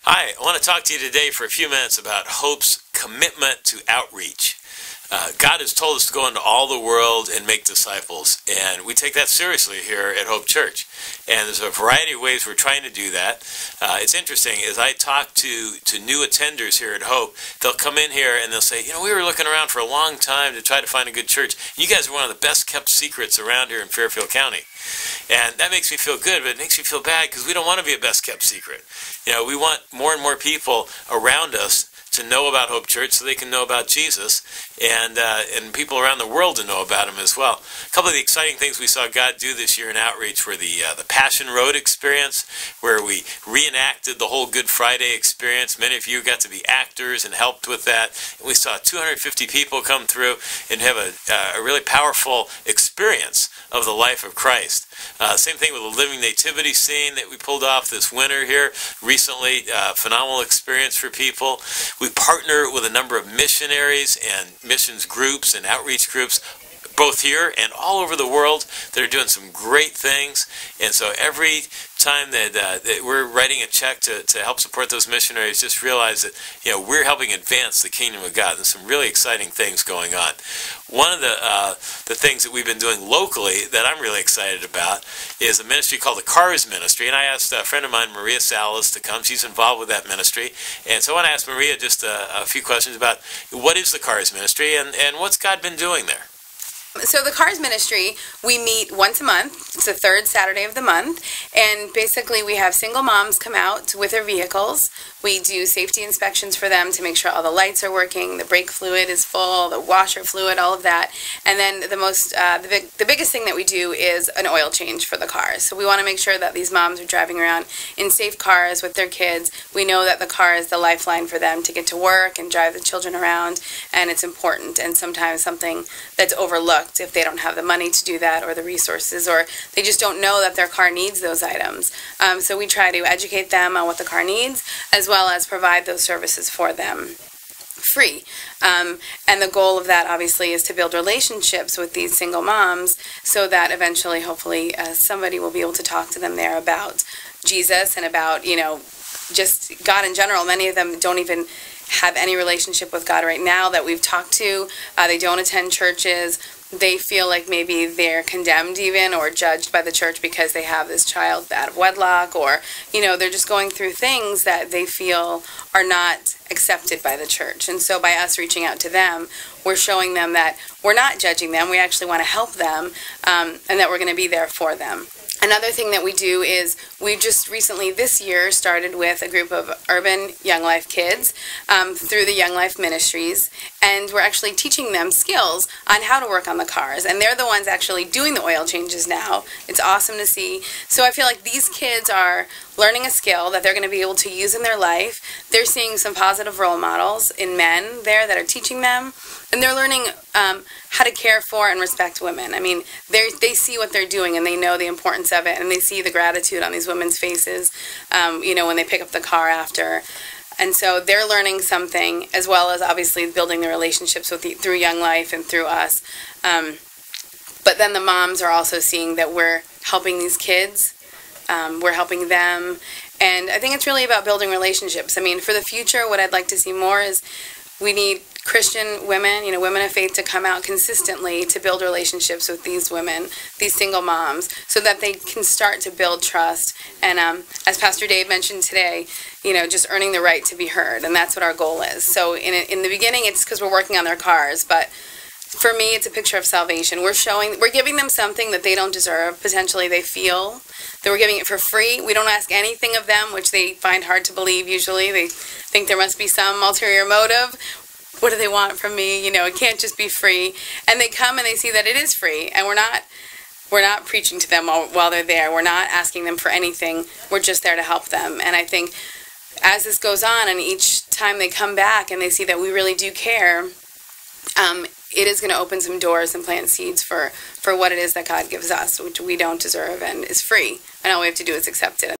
Hi, I want to talk to you today for a few minutes about Hope's commitment to outreach. God has told us to go into all the world and make disciples, and we take that seriously here at Hope Church. And there's a variety of ways we're trying to do that. It's interesting, as I talk to new attenders here at Hope, they'll come in here and they'll say, we were looking around for a long time to try to find a good church. You guys are one of the best kept secrets around here in Fairfield County. And that makes me feel good, but it makes me feel bad because we don't want to be a best kept secret. We want more and more people around us to know about Hope Church so they can know about Jesus, and people around the world to know about him as well. A couple of the exciting things we saw God do this year in outreach were the Passion Road experience, where we reenacted the whole Good Friday experience. Many of you got to be actors and helped with that. And we saw 250 people come through and have a really powerful experience of the life of Christ. Same thing with the Living Nativity scene that we pulled off this winter here recently. Phenomenal experience for people. We partner with a number of missionaries and missions groups and outreach groups, both here and all over the world, that are doing some great things. And so every time that we're writing a check to help support those missionaries, just realize that we're helping advance the kingdom of God. There's some really exciting things going on. One of the things that we've been doing locally that I'm really excited about is a ministry called the Cars Ministry, and I asked a friend of mine, Maria Salas, to come. She's involved with that ministry, and so I want to ask Maria just a few questions about what is the Cars Ministry and what's God been doing there. So the Cars Ministry, we meet once a month. It's the third Saturday of the month, and basically we have single moms come out with their vehicles. We do safety inspections for them to make sure all the lights are working, the brake fluid is full, the washer fluid, all of that. And then the biggest thing that we do is an oil change for the cars. So we want to make sure that these moms are driving around in safe cars with their kids. We know that the car is the lifeline for them to get to work and drive the children around, and it's important, and sometimes something that's overlooked if they don't have the money to do that or the resources, or they just don't know that their car needs those items. So we try to educate them on what the car needs, as well as provide those services for them free. And the goal of that obviously is to build relationships with these single moms so that eventually, hopefully, somebody will be able to talk to them there about Jesus and about, just God in general. Many of them don't even have any relationship with God right now that we've talked to. They don't attend churches. They feel like maybe they're condemned even or judged by the church because they have this child out of wedlock, or they're just going through things that they feel are not accepted by the church. And so by us reaching out to them, we're showing them that we're not judging them, we actually want to help them, and that we're going to be there for them. Another thing that we do is we just recently this year started with a group of urban Young Life kids through the Young Life Ministries, and we're actually teaching them skills on how to work on the cars, and they're the ones actually doing the oil changes now. It's awesome to see. So I feel like these kids are learning a skill that they're going to be able to use in their life. They're seeing some positive role models in men there that are teaching them, and they're learning how to care for and respect women. I mean, they see what they're doing and they know the importance of it, and they see the gratitude on these women's faces, when they pick up the car after. And so they're learning something, as well as obviously building the relationships through Young Life and through us. But then the moms are also seeing that we're helping these kids, we're helping them, and I think it's really about building relationships. I mean, for the future, what I'd like to see more is we need Christian women, women of faith, to come out consistently to build relationships with these women, these single moms, so that they can start to build trust. And as Pastor Dave mentioned today, just earning the right to be heard, and that's what our goal is. So in the beginning, it's because we're working on their cars, but for me, it's a picture of salvation. We're giving them something that they don't deserve. Potentially, they feel that we're giving it for free. We don't ask anything of them, which they find hard to believe usually. They think there must be some ulterior motive. What do they want from me? It can't just be free. And they come and they see that it is free, and we're not preaching to them while they're there. We're not asking them for anything. We're just there to help them. And I think as this goes on, and each time they come back and they see that we really do care, it is going to open some doors and plant seeds for what it is that God gives us, which we don't deserve and is free. And all we have to do is accept it.